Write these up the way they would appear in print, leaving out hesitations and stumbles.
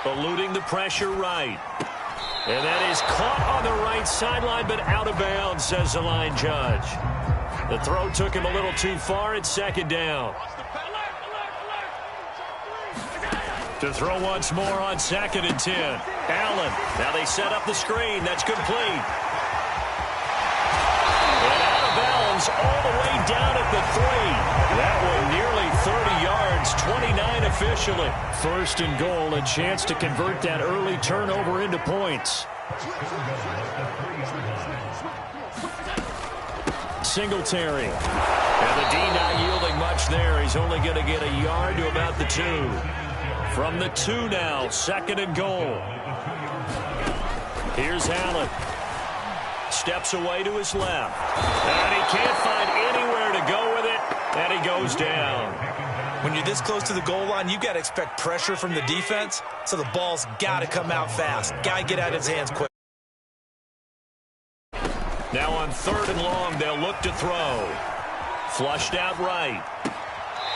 Eluding the pressure right. And that is caught on the right sideline, but out of bounds, says the line judge. The throw took him a little too far. It's second down. To throw once more on 2nd and 10. Allen. Now they set up the screen. That's complete. And out of bounds all the way down at the 3. That one nearly 30 yards, 29 officially. 1st and goal, a chance to convert that early turnover into points. Singletary. And the D not yielding much there. He's only going to get a yard to about the 2. From the 2 now, 2nd and goal. Here's Allen. Steps away to his left. And he can't find anywhere to go with it. And he goes down. When you're this close to the goal line, you've got to expect pressure from the defense. So the ball's got to come out fast. Got to get out of his hands quick. Now on 3rd and long, they'll look to throw. Flushed out right.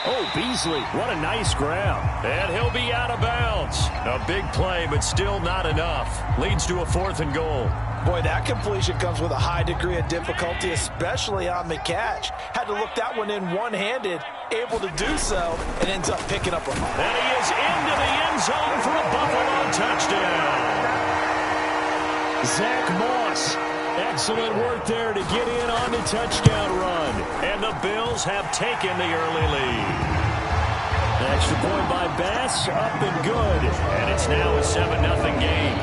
Oh, Beasley, what a nice grab. And he'll be out of bounds. A big play, but still not enough. Leads to a 4th and goal. Boy, that completion comes with a high degree of difficulty, especially on the catch. Had to look that one in one-handed, able to do so, and ends up picking up a... And he is into the end zone for a Buffalo touchdown. Zach Moss. Excellent work there to get in on the touchdown run. And the Bills have taken the early lead. An extra point by Bass, up and good. And it's now a 7-0 game.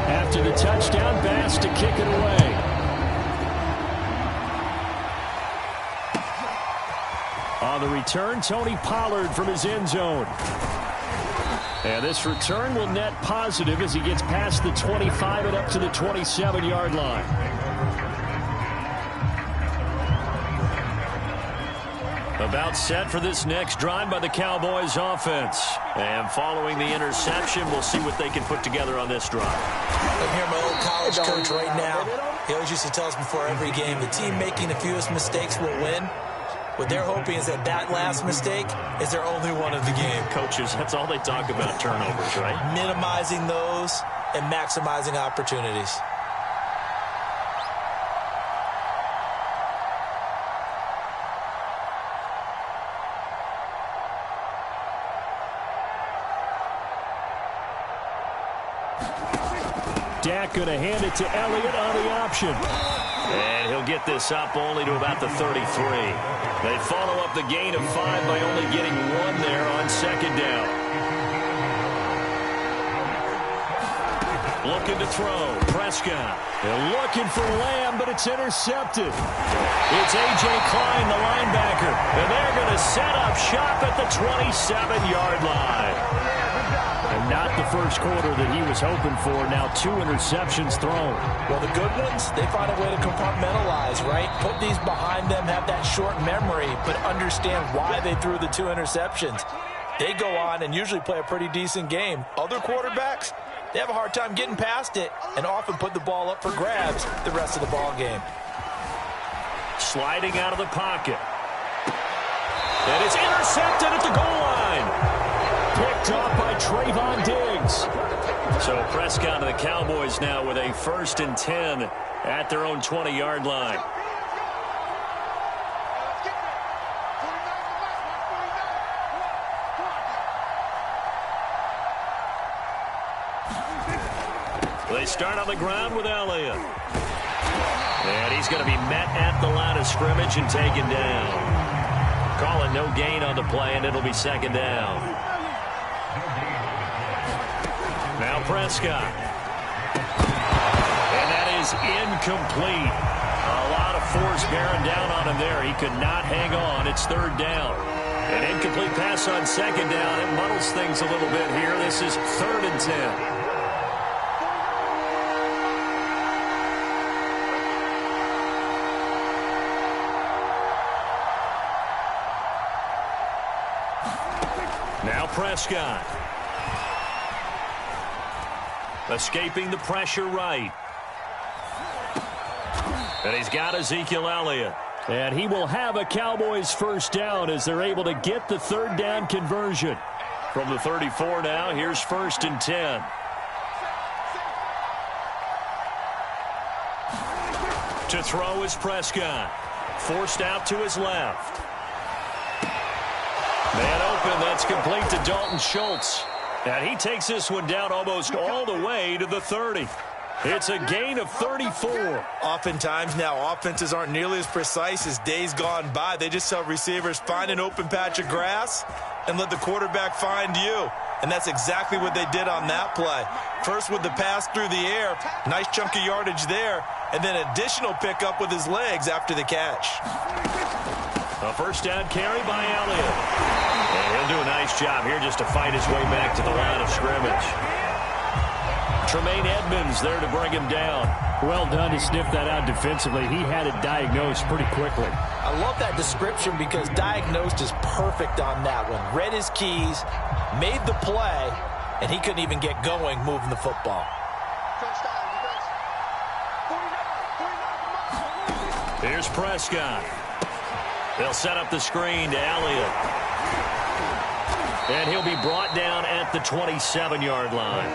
After the touchdown, Bass to kick it away. On the return, Tony Pollard from his end zone. And this return will net positive as he gets past the 25 and up to the 27-yard line. About set for this next drive by the Cowboys offense. And following the interception, we'll see what they can put together on this drive. I'm here, my old college coach right now. He always used to tell us before every game, the team making the fewest mistakes will win. What they're hoping is that last mistake is their only one of the game. Coaches, that's all they talk about, turnovers, right? Minimizing those and maximizing opportunities. Dak going to hand it to Elliott on the option. And he'll get this up only to about the 33. They follow up the gain of 5 by only getting 1 there on 2nd down. Looking to throw. Prescott. They're looking for Lamb, but it's intercepted. It's A.J. Klein, the linebacker. And they're going to set up shop at the 27-yard line. And not the first quarter that he was hoping for. Now 2 interceptions thrown. Well, the good ones, they find a way to compartmentalize, right? Put these behind them, have that short memory, but understand why they threw the 2 interceptions. They go on and usually play a pretty decent game. Other quarterbacks, they have a hard time getting past it and often put the ball up for grabs the rest of the ball game. Sliding out of the pocket. And it's intercepted at the goal line. Picked off by Trayvon Diggs. So Prescott and the Cowboys now with a 1st and 10 at their own 20-yard line. They start on the ground with Elliott. And he's going to be met at the line of scrimmage and taken down. Calling no gain on the play, and it'll be 2nd down. Now Prescott. And that is incomplete. A lot of force bearing down on him there. He could not hang on. It's 3rd down. An incomplete pass on 2nd down. It muddles things a little bit here. This is 3rd and 10. Now Prescott. Escaping the pressure right. And he's got Ezekiel Elliott. And he will have a Cowboys 1st down as they're able to get the 3rd down conversion. From the 34 now, here's 1st and 10. To throw is Prescott. Forced out to his left. Man open, that's complete to Dalton Schultz. And he takes this one down almost all the way to the 30. It's a gain of 34. Oftentimes now, offenses aren't nearly as precise as days gone by. They just tell receivers, find an open patch of grass and let the quarterback find you. And that's exactly what they did on that play. First with the pass through the air, nice chunk of yardage there, and then additional pickup with his legs after the catch. A first down carry by Elliott. And he'll do a nice job here just to fight his way back to the line of scrimmage. Tremaine Edmonds there to bring him down. Well done to sniff that out defensively. He had it diagnosed pretty quickly. I love that description because diagnosed is perfect on that one. Read his keys, made the play, and he couldn't even get going moving the football. Here's Prescott. They'll set up the screen to Elliott. And he'll be brought down at the 27-yard line.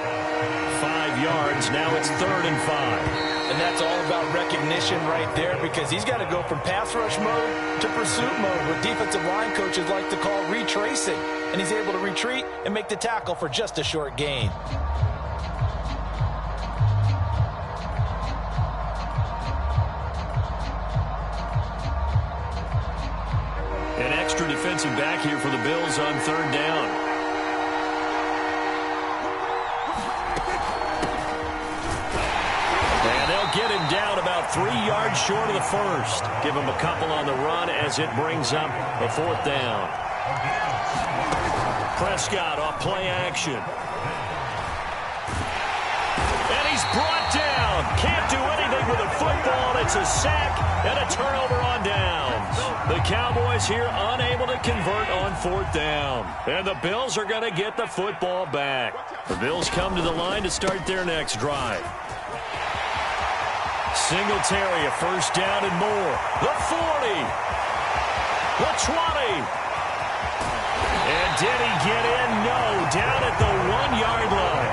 5 yards, now it's 3rd and 5. And that's all about recognition right there because he's got to go from pass rush mode to pursuit mode, what defensive line coaches like to call retracing. And he's able to retreat and make the tackle for just a short gain. An extra defensive back here for the Bills on 3rd down. Get him down about 3 yards short of the first. Give him a couple on the run as it brings up a 4th down. Prescott off play action. And he's brought down. Can't do anything with the football. It's a sack and a turnover on downs. The Cowboys here unable to convert on 4th down. And the Bills are going to get the football back. The Bills come to the line to start their next drive. Singletary, a first down and more. The 40. The 20. And did he get in? No. Down at the 1-yard line.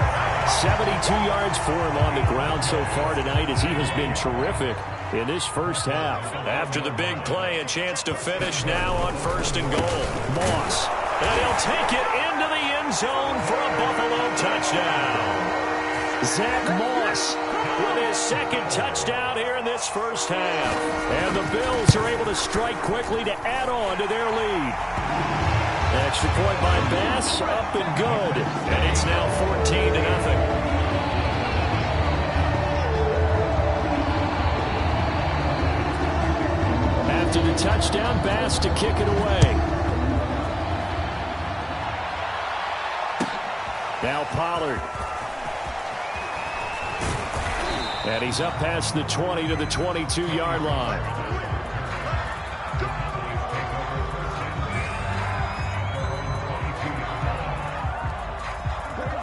72 yards for him on the ground so far tonight as he has been terrific in this first half. After the big play, a chance to finish now on 1st and goal. Moss. And he'll take it into the end zone for a Buffalo touchdown. Zach Moss with his 2nd touchdown here in this first half. And the Bills are able to strike quickly to add on to their lead. Extra point by Bass, up and good. And it's now 14-0. After the touchdown, Bass to kick it away. Now Pollard. And he's up past the 20 to the 22-yard line.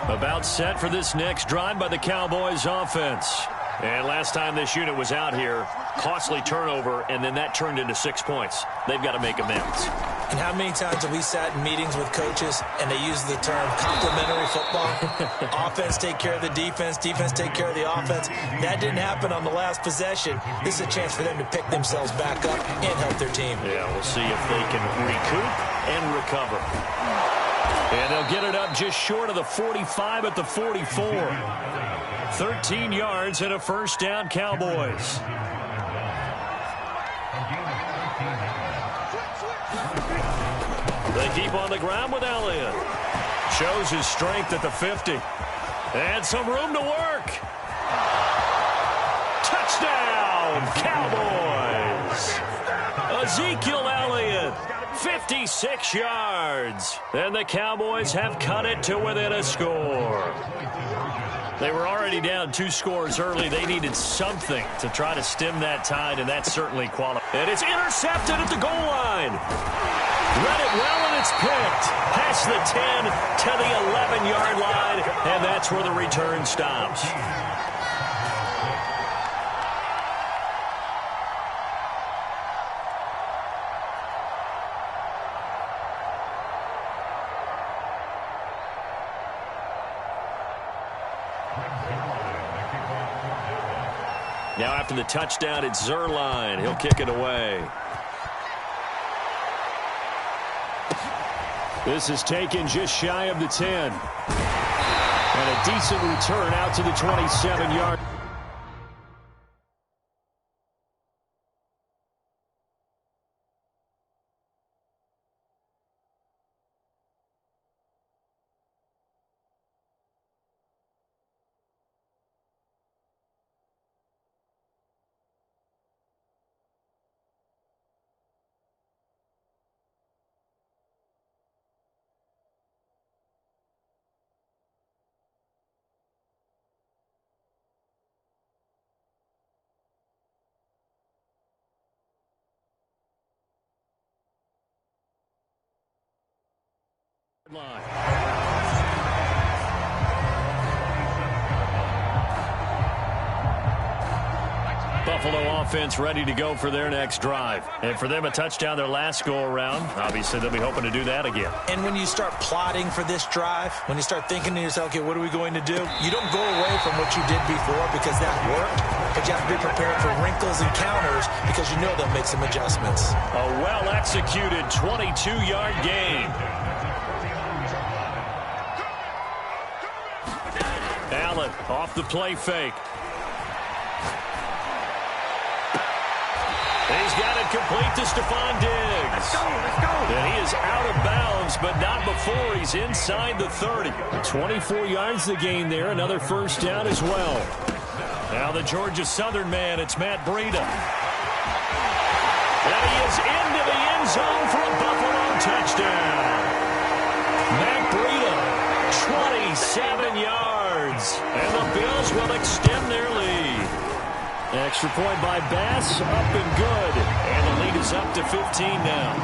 About set for this next drive by the Cowboys offense. And last time this unit was out here, costly turnover, and then that turned into 6 points. They've got to make amends. And how many times have we sat in meetings with coaches and they use the term complementary football? Offense take care of the defense, defense take care of the offense. That didn't happen on the last possession. This is a chance for them to pick themselves back up and help their team. Yeah, we'll see if they can recoup and recover. And they'll get it up just short of the 45 at the 44. 13 yards and a first down, Cowboys. They keep on the ground with Elliott. Shows his strength at the 50. And some room to work. Touchdown, Cowboys. Ezekiel Elliott, 56 yards. And the Cowboys have cut it to within a score. They were already down 2 scores early. They needed something to try to stem that tide, and that certainly qualified. And it's intercepted at the goal line. Read it well, and it's picked. Past the 10 to the 11-yard line, and that's where the return stops. Now after the touchdown, it's Zuerlein. He'll kick it away. This is taken just shy of the 10. And a decent return out to the 27-yard. Buffalo offense ready to go for their next drive. And for them, a touchdown their last go-around. Obviously, they'll be hoping to do that again. And when you start plotting for this drive, when you start thinking to yourself, okay, what are we going to do? You don't go away from what you did before because that worked, but you have to be prepared for wrinkles and counters because you know they'll make some adjustments. A well-executed 22-yard gain. Allen off the play fake. He's got it complete to Stephon Diggs. Let's go. And he is out of bounds, but not before he's inside the 30. 24 yards the gain there. Another first down as well. Now the Georgia Southern man, it's Matt Breida. And he is into the end zone for a Buffalo touchdown. Matt Breida, 27 yards. And the Bills will extend their lead. Extra point by Bass, up and good. And the lead is up to 15 now.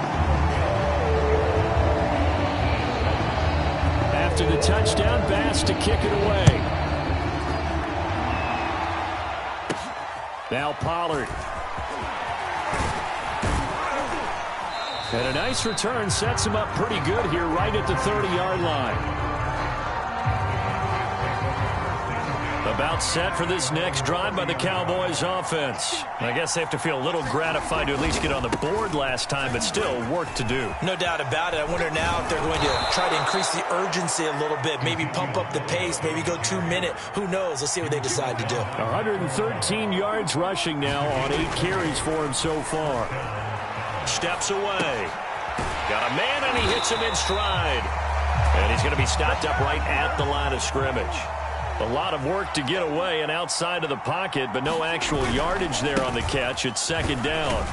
After the touchdown, Bass to kick it away. Now Pollard. And a nice return sets him up pretty good here right at the 30-yard line. About set for this next drive by the Cowboys offense. I guess they have to feel a little gratified to at least get on the board last time, but still work to do. No doubt about it. I wonder now if they're going to try to increase the urgency a little bit, maybe pump up the pace, maybe go 2-minute. Who knows? Let's see what they decide to do. 113 yards rushing now on 8 carries for him so far. Steps away. Got a man, and he hits him in stride. And he's going to be stopped up right at the line of scrimmage. A lot of work to get away and outside of the pocket, but no actual yardage there on the catch. It's second down.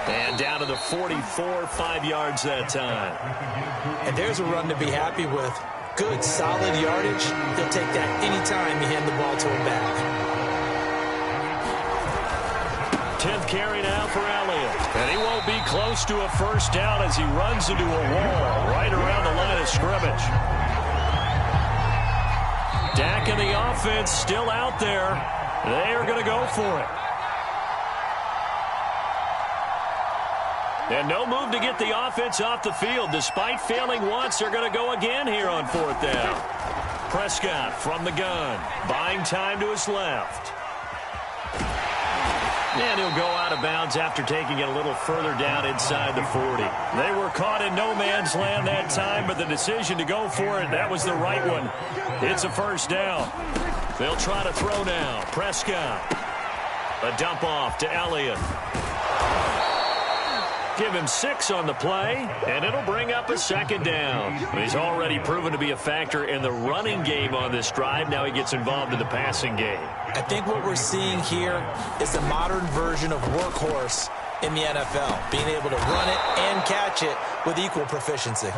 And down to the 44, 5 yards that time. And there's a run to be happy with. Good, solid yardage. He'll take that anytime you hand the ball to him back. 10th carry now for Elliott. And he won't be close to a first down as he runs into a wall right around the line of scrimmage. Dak and the offense still out there. They are going to go for it. And no move to get the offense off the field. Despite failing once, they're going to go again here on fourth down. Prescott from the gun, buying time to his left. And he'll go out of bounds after taking it a little further down inside the 40. They were caught in no man's land that time, but the decision to go for it, that was the right one. It's a first down. They'll try to throw now. Prescott. A dump off to Elliott. Give him 6 on the play, and it'll bring up a second down. He's already proven to be a factor in the running game on this drive. Now he gets involved in the passing game. I think what we're seeing here is the modern version of workhorse in the NFL, being able to run it and catch it with equal proficiency.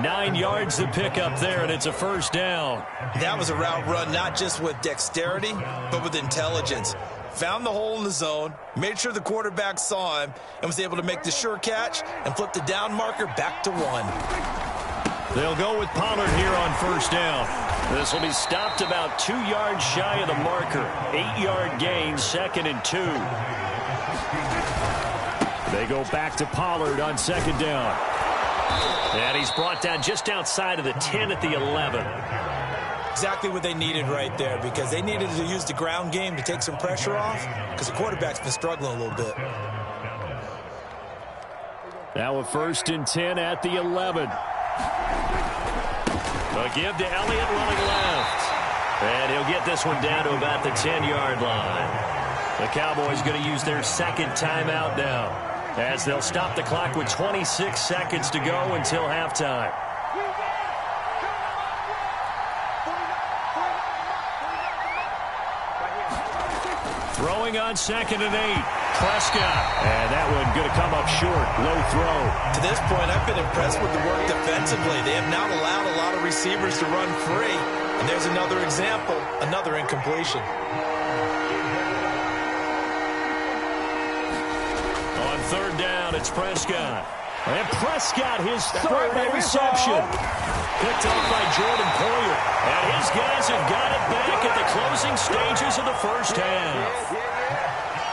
9 yards to pick up there, and it's a first down. That was a route run not just with dexterity, but with intelligence. Found the hole in the zone, made sure the quarterback saw him, and was able to make the sure catch and flip the down marker back to 1. They'll go with Pollard here on first down. This will be stopped about 2 yards shy of the marker. 8-yard gain, 2nd and 2. They go back to Pollard on second down. And he's brought down just outside of the 10 at the 11. Exactly what they needed right there, because they needed to use the ground game to take some pressure off, because the quarterback's been struggling a little bit. Now a 1st and 10 at the 11. A give to Elliott running left. And he'll get this one down to about the 10-yard line. The Cowboys going to use their 2nd timeout now, as they'll stop the clock with 26 seconds to go until halftime. Throwing on 2nd and 8. Prescott. And that one going to come up short. Low throw. To this point, I've been impressed with the work defensively. They have not allowed a lot of receivers to run free. And there's another example, another incompletion. On 3rd down, it's Prescott. And Prescott, his 3rd interception. Picked off by Jordan Poyer. And his guys have got it back at the closing stages of the 1st half.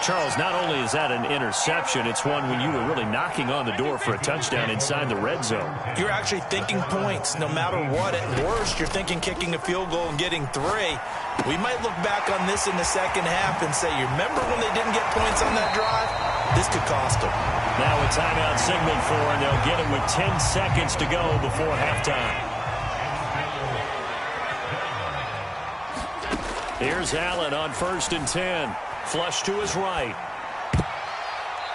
Charles, not only is that an interception, it's one when you were really knocking on the door for a touchdown inside the red zone. You're actually thinking points no matter what. At worst, you're thinking kicking a field goal and getting 3. We might look back on this in the 2nd half and say, you remember when they didn't get points on that drive? This could cost them. Now a timeout signaled for, and they'll get it with 10 seconds to go before halftime. Here's Allen on 1st and 10. Flush to his right.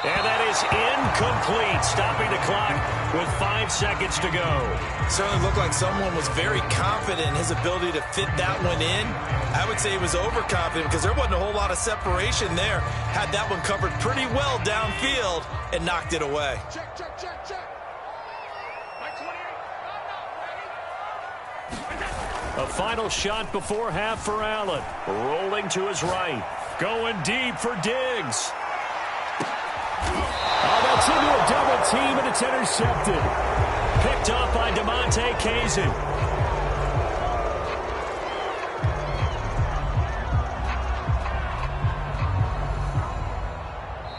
And that is incomplete, stopping the clock with 5 seconds to go. Certainly looked like someone was very confident in his ability to fit that one in. I would say he was overconfident because there wasn't a whole lot of separation there. Had that one covered pretty well downfield and knocked it away. Check. A final shot before half for Allen. Rolling to his right. Going deep for Diggs. Oh, that's into a double team, and it's intercepted. Picked off by Damontae Kazee.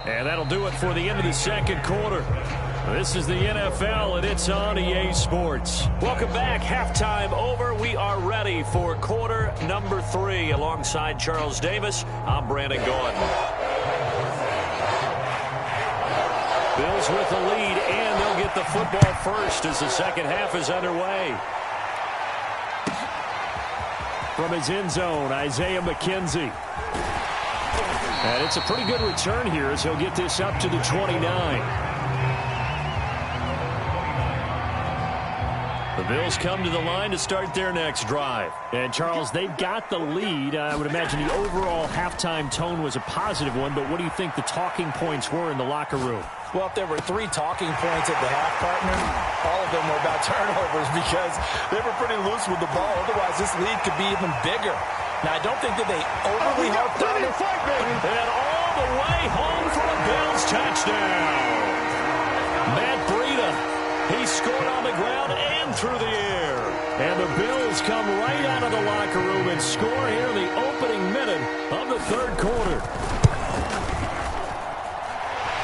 And that'll do it for the end of the 2nd quarter. This is the NFL, and it's on EA Sports. Welcome back. Halftime over. We are ready for quarter number 3. Alongside Charles Davis, I'm Brandon Gaudin. Bills with the lead, and they'll get the football first as the 2nd half is underway. From his end zone, Isaiah McKenzie. And it's a pretty good return here as he'll get this up to the 29. The Bills come to the line to start their next drive. And, Charles, they've got the lead. I would imagine the overall halftime tone was a positive one, but what do you think the talking points were in the locker room? Well, if there were 3 talking points at the half, partner, all of them were about turnovers because they were pretty loose with the ball. Otherwise, this lead could be even bigger. Now, I don't think that they overly harped on it. And all the way home for a Bills touchdown. Matt Breida, he scored on the ground and through the air. And the Bills come right out of the locker room and score here in the opening minute of the 3rd quarter.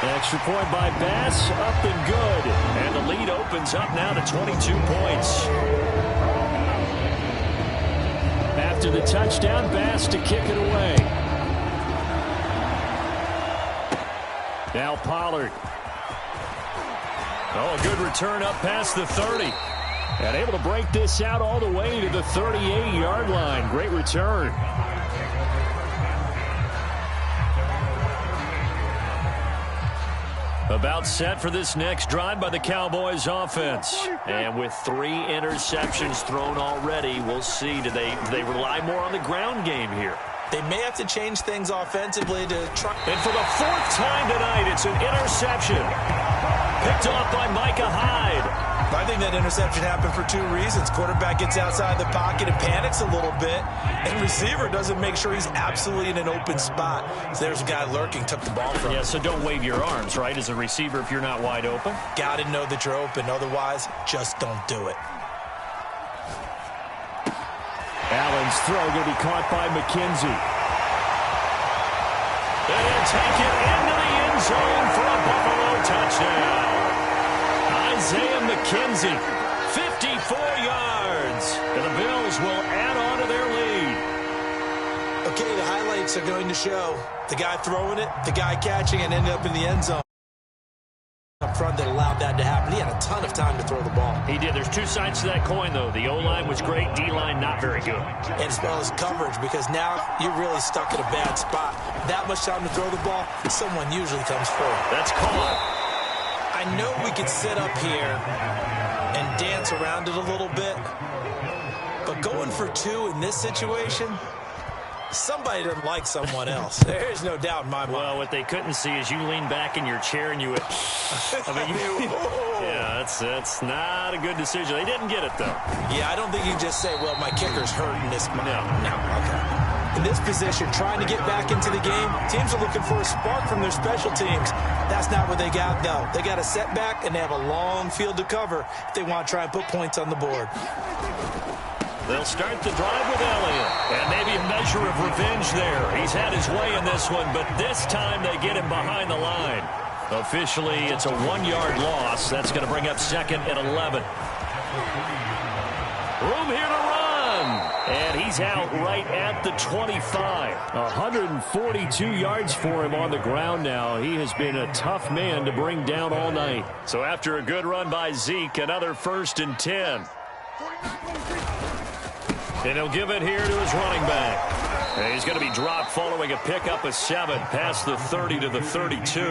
Extra point by Bass, up and good. And the lead opens up now to 22 points. After the touchdown, Bass to kick it away. Now Pollard. Oh, a good return up past the 30. And able to break this out all the way to the 38-yard line. Great return. About set for this next drive by the Cowboys offense. And with 3 interceptions thrown already, we'll see. Do they rely more on the ground game here? They may have to change things offensively to try. And for the 4th time tonight, it's an interception. Picked off by Micah Hyde. I think that interception happened for 2 reasons. Quarterback gets outside the pocket and panics a little bit, and receiver doesn't make sure he's absolutely in an open spot. So there's a guy lurking, took the ball from him. Yeah, so don't wave your arms, right, as a receiver if you're not wide open? Got to know that you're open. Otherwise, just don't do it. Allen's throw going to be caught by McKenzie. They'll take it into the end zone for a Buffalo touchdown. Isaiah McKenzie, 54 yards. And the Bills will add on to their Okay, the highlights are going to show the guy throwing it, the guy catching, and ended up in the end zone up front that allowed that to happen. He had a ton of time to throw the ball. He did. There's two sides to that coin, though. The O-line was great. D-line not very good. And as well as coverage, because now you're really stuck in a bad spot. That much time to throw the ball, someone usually comes forward. That's caught. I know we could sit up here and dance around it a little bit, but going for two in this situation, somebody doesn't like someone else. There's no doubt in my mind. Well, what they couldn't see is you lean back in your chair and you would... yeah, that's not a good decision. They didn't get it, though. Yeah, I don't think you can just say, well, my kicker's hurting this spot. No. Okay. In this position, trying to get back into the game, teams are looking for a spark from their special teams. That's not what they got, though. They got a setback, and they have a long field to cover if they want to try and put points on the board. They'll start the drive with Elliott. And maybe a measure of revenge there. He's had his way in this one, but this time they get him behind the line. Officially, it's a 1-yard loss. That's going to bring up second and 11. Room here to run. And he's out right at the 25. 142 yards for him on the ground now. He has been a tough man to bring down all night. So after a good run by Zeke, another 1st and 10. And he'll give it here to his running back. And he's going to be dropped following a pickup of 7 past the 30 to the 32.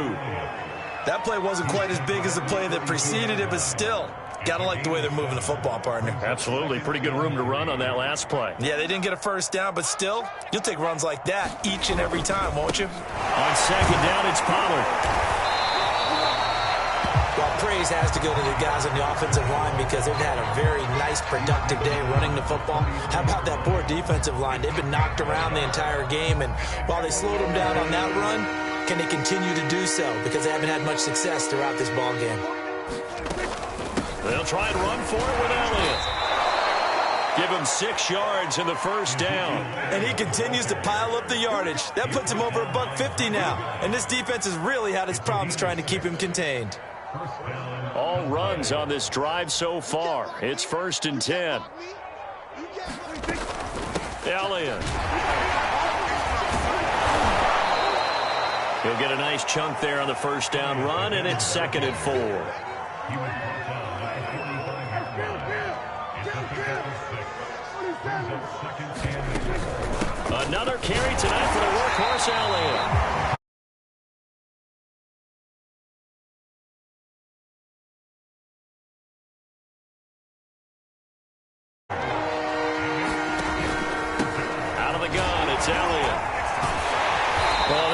That play wasn't quite as big as the play that preceded it, but still, got to like the way they're moving the football, partner. Absolutely. Pretty good room to run on that last play. Yeah, they didn't get a first down, but still, you'll take runs like that each and every time, won't you? On second down, it's Pollard. Well, praise has to go to the guys on the offensive line because they've had a very nice, productive day running the football. How about that poor defensive line? They've been knocked around the entire game, and while they slowed them down on that run, can they continue to do so? Because they haven't had much success throughout this ball game. They'll try and run for it with Elliott. Give him 6 yards in the first down. And he continues to pile up the yardage. That puts him over $150 now. And this defense has really had its problems trying to keep him contained. All runs on this drive so far. It's 1st and 10. Elliott. He'll get a nice chunk there on the first down run, and it's 2nd and 4. Another carry tonight for the workhorse Elliott.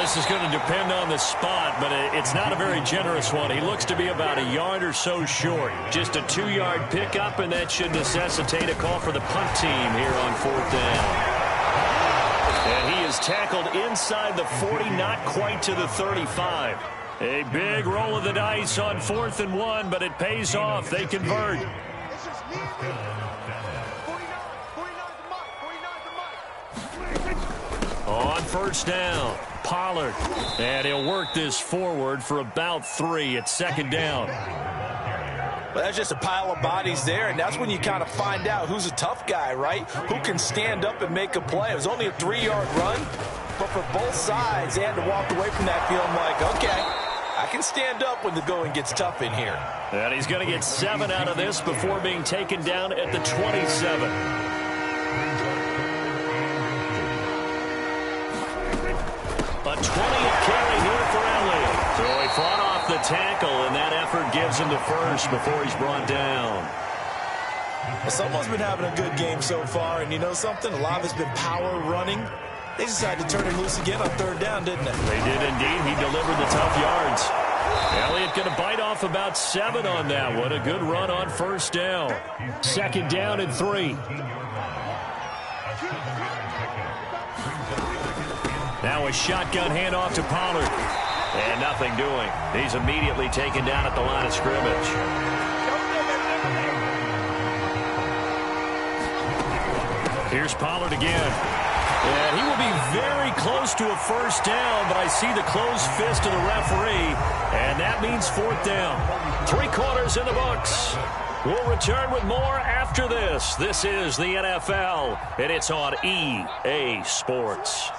This is going to depend on the spot, but it's not a very generous one. He looks to be about a yard or so short. Just a 2-yard pickup, and that should necessitate a call for the punt team here on 4th down. And he is tackled inside the 40, not quite to the 35. A big roll of the dice on 4th and 1, but it pays off. They convert. On 1st down, Pollard. And he'll work this forward for about 3 at 2nd down. Well, that's just a pile of bodies there, and that's when you kind of find out who's a tough guy, right? Who can stand up and make a play. It was only a 3-yard run, but for both sides, they had to walk away from that feeling like, okay, I can stand up when the going gets tough in here. And he's going to get 7 out of this before being taken down at the 27. A 20th carry here for Elliott. So he fought off the tackle, and that effort gives him the first before he's brought down. Well, someone's been having a good game so far, and you know something? A lot of it's been power running. They decided to turn him loose again on 3rd down, didn't they? They did indeed. He delivered the tough yards. Elliott going to bite off about 7 on that one. A good run on 1st down. 2nd down and 3. Now a shotgun handoff to Pollard. And nothing doing. He's immediately taken down at the line of scrimmage. Here's Pollard again. And he will be very close to a 1st down, but I see the closed fist of the referee, and that means 4th down. 3 quarters in the books. We'll return with more after this. This is the NFL, and it's on EA Sports.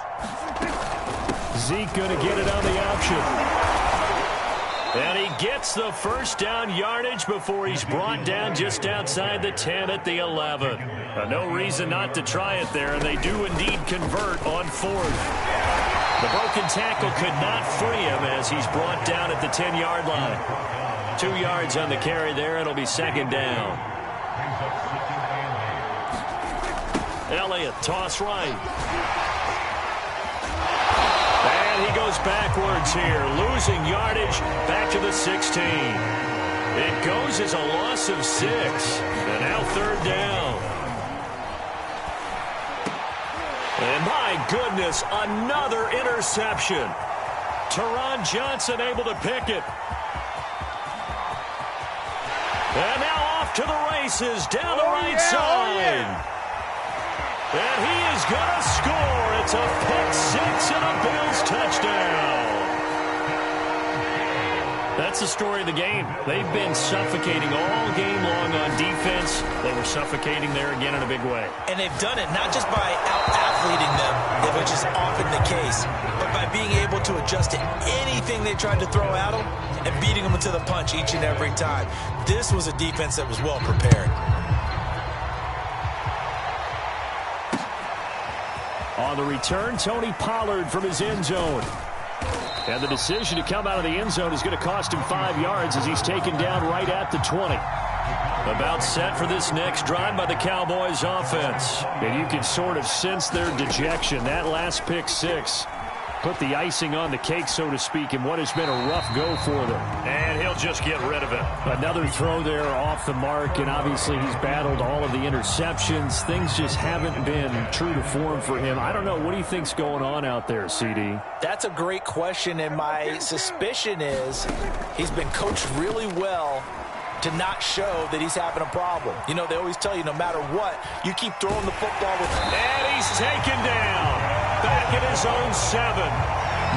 Zeke going to get it on the option. And he gets the first down yardage before he's brought down just outside the 10 at the 11. No reason not to try it there, and they do indeed convert on fourth. The broken tackle could not free him as he's brought down at the 10-yard line. 2 yards on the carry there. It'll be second down. Elliott, toss right. And he goes backwards here, losing yardage back to the 16. It goes as a loss of 6. And now third down. And my goodness, another interception. Teron Johnson able to pick it. And now off to the races down the right side. And he is going to score. It's a pick 6 and a Bills touchdown. That's the story of the game. They've been suffocating all game long on defense. They were suffocating there again in a big way. And they've done it not just by out-athleting them, which is often the case, but by being able to adjust to anything they tried to throw at them and beating them to the punch each and every time. This was a defense that was well prepared. On the return, Tony Pollard from his end zone. And the decision to come out of the end zone is going to cost him 5 yards as he's taken down right at the 20. About set for this next drive by the Cowboys offense. And you can sort of sense their dejection. That last pick 6 put the icing on the cake, so to speak, in what has been a rough go for them. And he'll just get rid of it. Another throw there off the mark, and obviously he's battled all of the interceptions. Things just haven't been true to form for him. I don't know. What do you think's going on out there, CD? That's a great question, and my suspicion is he's been coached really well to not show that he's having a problem. You know, they always tell you no matter what, you keep throwing the football with him. And he's taken down. Back at his own 7.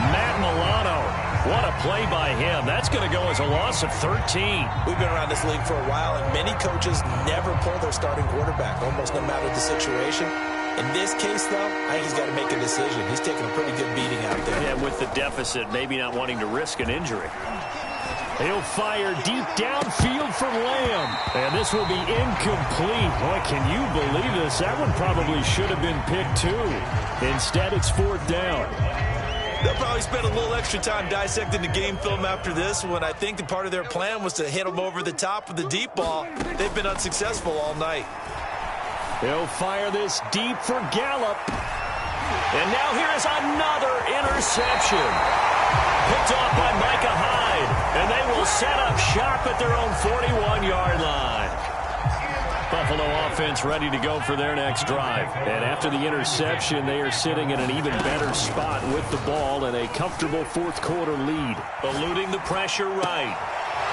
Matt Milano. What a play by him. That's going to go as a loss of 13. We've been around this league for a while, and many coaches never pull their starting quarterback, almost no matter the situation. In this case, though, I think he's got to make a decision. He's taking a pretty good beating out there. Yeah, with the deficit, maybe not wanting to risk an injury. He'll fire deep downfield from Lamb. And this will be incomplete. Boy, can you believe this? That one probably should have been picked too. Instead, it's fourth down. They'll probably spend a little extra time dissecting the game film after this one. I think the part of their plan was to hit them over the top with the deep ball. They've been unsuccessful all night. He'll fire this deep for Gallup. And now here is another interception. Picked off by Micah Hyde. And they will set up shop at their own 41-yard line. Buffalo offense ready to go for their next drive. And after the interception, they are sitting in an even better spot with the ball and a comfortable fourth-quarter lead. Eluding the pressure right.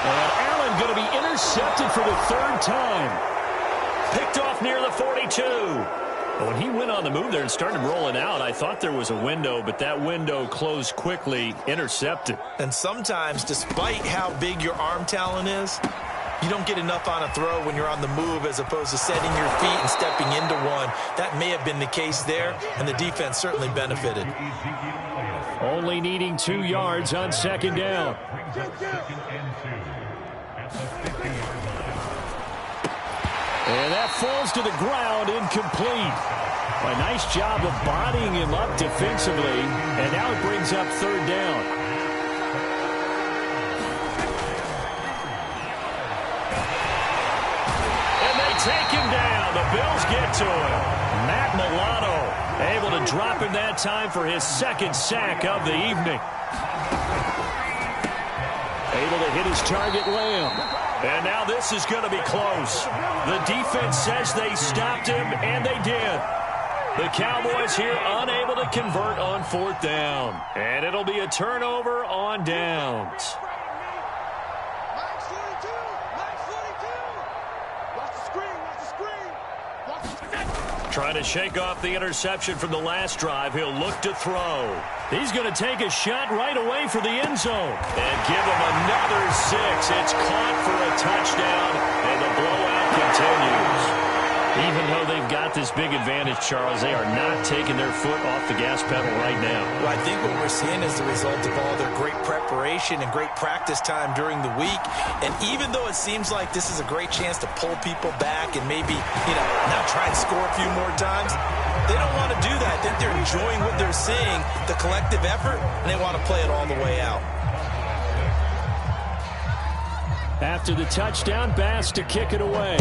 And Allen going to be intercepted for the 3rd time. Picked off near the 42. When he went on the move there and started rolling out, I thought there was a window, but that window closed quickly, intercepted. And sometimes, despite how big your arm talent is, you don't get enough on a throw when you're on the move as opposed to setting your feet and stepping into one. That may have been the case there, and the defense certainly benefited. Only needing 2 yards on second down. And that falls to the ground, incomplete. A nice job of bodying him up defensively, and now it brings up third down. And they take him down. The Bills get to him. Matt Milano able to drop him that time for his 2nd sack of the evening. Able to hit his target, Lamb. And now this is going to be close. The defense says they stopped him, and they did. The Cowboys here unable to convert on 4th down. And it'll be a turnover on downs. Trying to shake off the interception from the last drive. He'll look to throw. He's going to take a shot right away for the end zone. And give him another 6. It's caught for a touchdown. And the blowout continues. Even though they've got this big advantage, Charles, they are not taking their foot off the gas pedal right now. Well, I think what we're seeing is the result of all their great preparation and great practice time during the week. And even though it seems like this is a great chance to pull people back and maybe, not try and score a few more times, they don't want to do that. I think they're enjoying what they're seeing, the collective effort, and they want to play it all the way out. After the touchdown, Bass to kick it away.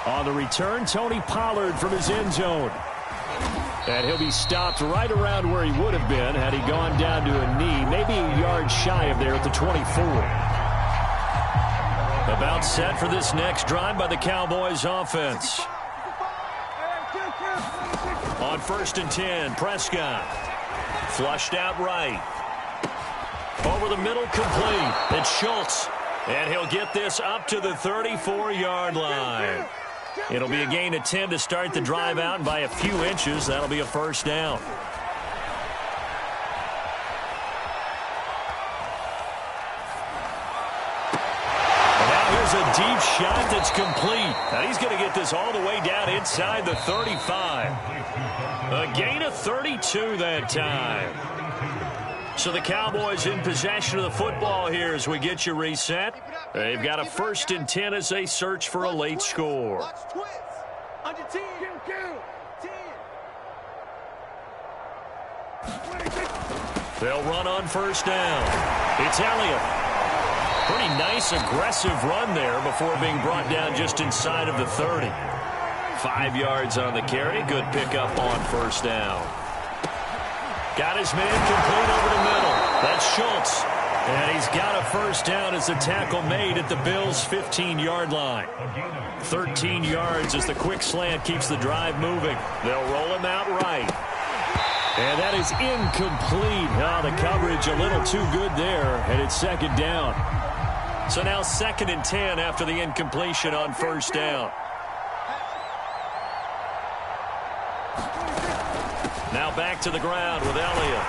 On the return, Tony Pollard from his end zone. And he'll be stopped right around where he would have been had he gone down to a knee, maybe a yard shy of there at the 24. About set for this next drive by the Cowboys offense. On 1st and 10, Prescott. Flushed out right. Over the middle, complete. It's Schultz. And he'll get this up to the 34-yard line. It'll be a gain of 10 to start the drive out, and by a few inches, that'll be a first down. And now here's a deep shot that's complete. Now he's going to get this all the way down inside the 35. A gain of 32 that time. So the Cowboys in possession of the football here as we get you reset. They've got a 1st and 10 as they search for a late score. They'll run on 1st down. It's Elliott. Pretty nice, aggressive run there before being brought down just inside of the 30. 5 yards on the carry. Good pickup on 1st down. Got his man complete over the middle. That's Schultz. And he's got a 1st down as the tackle made at the Bills' 15-yard line. 13 yards as the quick slant keeps the drive moving. They'll roll him out right. And that is incomplete. Oh, the coverage a little too good there, and it's 2nd down. So now 2nd and 10 after the incompletion on 1st down. Now back to the ground with Elliott.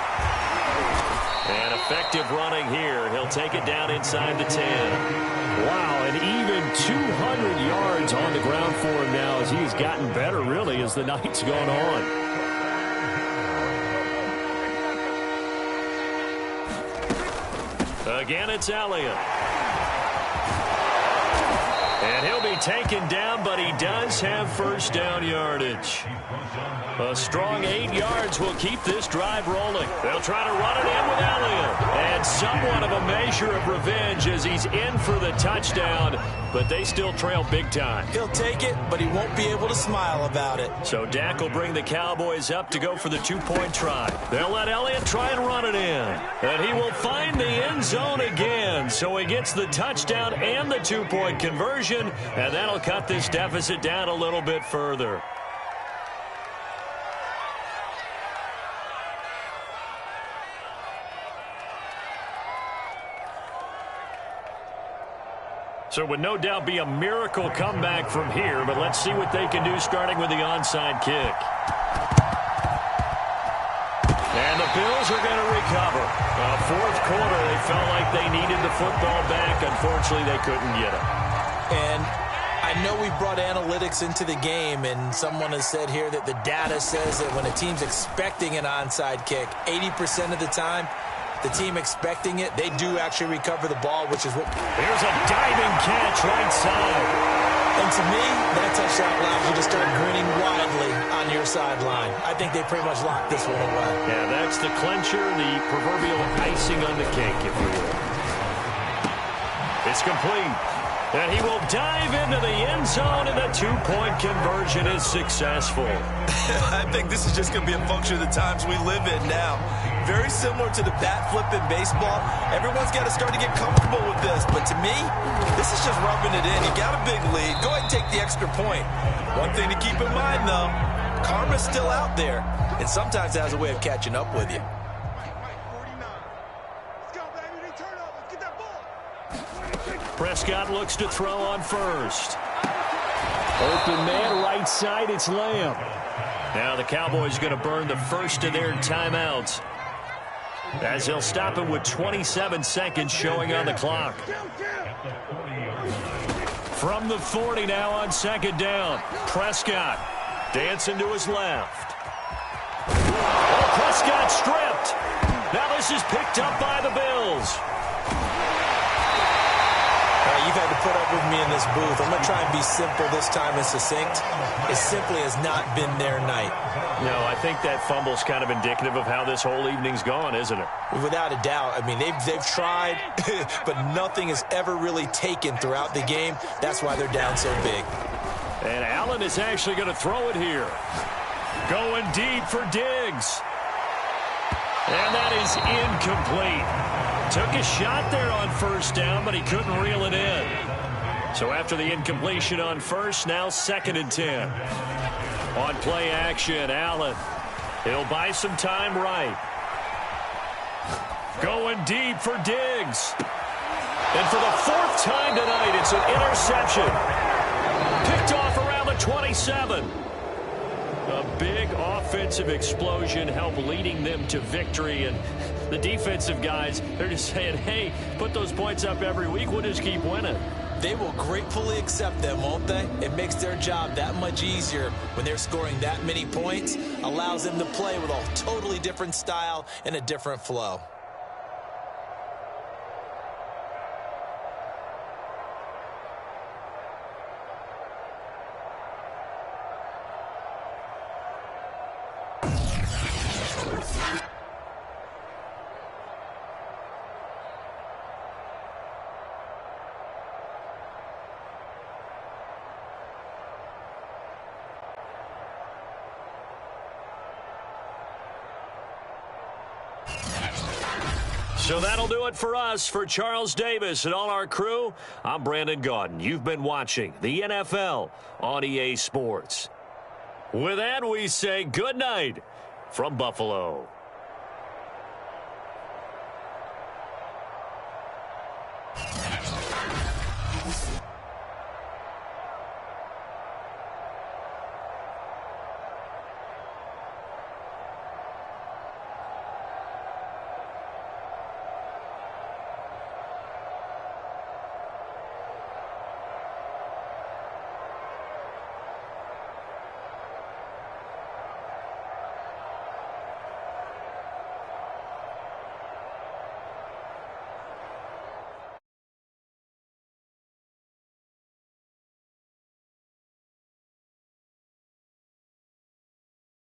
And effective running here. He'll take it down inside the 10. Wow, and even 200 yards on the ground for him now as he's gotten better, really, as the night's gone on. Again, it's Elliott. And he'll be taken down, but he does have 1st down yardage. A strong 8 yards will keep this drive rolling. They'll try to run it in with Elliott. And somewhat of a measure of revenge as he's in for the touchdown, but they still trail big time. He'll take it, but he won't be able to smile about it. So Dak will bring the Cowboys up to go for the 2-point try. They'll let Elliott try and run it in. And he will find the end zone again. So he gets the touchdown and the 2-point conversion, and that'll cut this deficit down a little bit further. So it would no doubt be a miracle comeback from here, but let's see what they can do starting with the onside kick. And the Bills are going to recover. 4th quarter, they felt like they needed the football back. Unfortunately, they couldn't get it. And I know we brought analytics into the game, and someone has said here that the data says that when a team's expecting an onside kick, 80% of the time, the team expecting it, they do actually recover the ball, which is what... There's a diving catch right side. And to me, that touchdown allows you to start grinning widely on your sideline. I think they pretty much locked this one away. Yeah, that's the clincher, the proverbial icing on the cake, if you will. It's complete. And he will dive into the end zone, and the 2-point conversion is successful. I think this is just going to be a function of the times we live in now. Very similar to the bat flip in baseball. Everyone's got to start to get comfortable with this. But to me, this is just rubbing it in. You got a big lead. Go ahead and take the extra point. One thing to keep in mind, though, karma's still out there. And sometimes it has a way of catching up with you. Prescott looks to throw on 1st. Open man, right side, it's Lamb. Now the Cowboys going to burn the first of their timeouts. as he'll stop him with 27 seconds showing on the clock. From the 40 now on second down. Prescott dancing to his left. Oh, Prescott stripped. Now this is picked up by the Bills. You've had to put up with me in this booth. I'm going to try and be simple this time and succinct. It simply has not been their night. No, I think that fumble's kind of indicative of how this whole evening's gone, isn't it? Without a doubt. I mean, they've tried, but nothing has ever really taken throughout the game. That's why they're down so big. And Allen is actually going to throw it here. Going deep for Diggs. And that is incomplete. Took a shot there on first down, but he couldn't reel it in. So after the incompletion on first, now 2nd and 10. On play action, Allen. He'll buy some time right. Going deep for Diggs. And for the 4th time tonight, it's an interception. Picked off around the 27. A big offensive explosion helped leading them to victory. And the defensive guys, they're just saying, hey, put those points up every week. We'll just keep winning. They will gratefully accept them, won't they? It makes their job that much easier when they're scoring that many points. Allows them to play with a totally different style and a different flow. So that'll do it for us. For Charles Davis and all our crew, I'm Brandon Gaudin. You've been watching the NFL on EA Sports. With that, we say good night from Buffalo.